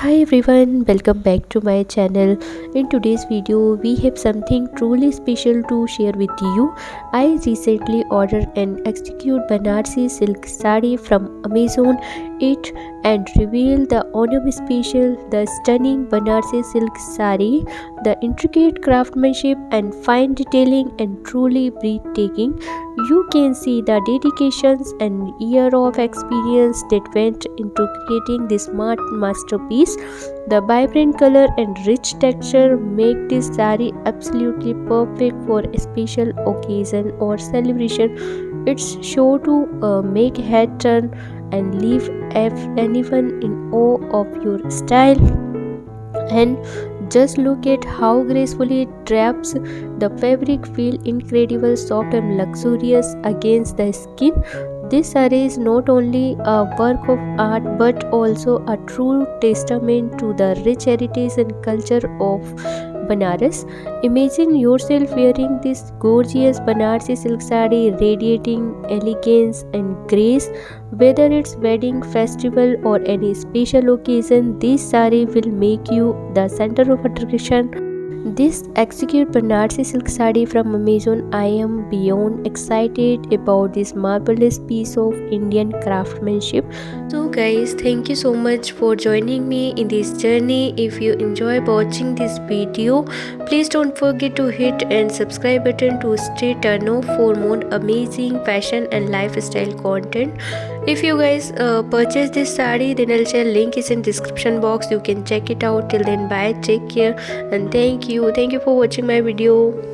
Hi everyone, welcome back to my channel. In today's video, we have something truly special to share with you. I recently ordered an execute Banarasi silk saree from Amazon it and revealed the Onum special, the stunning Banarasi silk saree, the intricate craftsmanship and fine detailing and truly breathtaking. You can see the dedications and year of experience that went into creating this smart masterpiece. The vibrant color and rich texture make this saree absolutely perfect for a special occasion or celebration. It's sure to make head turn and leave anyone in awe of your style. And just look at how gracefully it drapes. The fabric feel incredible soft and luxurious against the skin. This saree is not only a work of art but also a true testament to the rich heritage and culture of Banaras. Imagine yourself wearing this gorgeous Banarasi silk saree radiating elegance and grace. Whether it's wedding, festival or any special occasion, this saree will make you the center of attraction. This execute Banarsi silk saree from Amazon. I am beyond excited about this marvelous piece of Indian craftsmanship. So guys, thank you so much for joining me in this journey. If you enjoy watching this video, please don't forget to hit and subscribe button to stay turned on for more amazing fashion and lifestyle content. If you guys purchase this saree, then I'll share link is in description box. You can check it out. Till then, bye, take care and thank you for watching my video.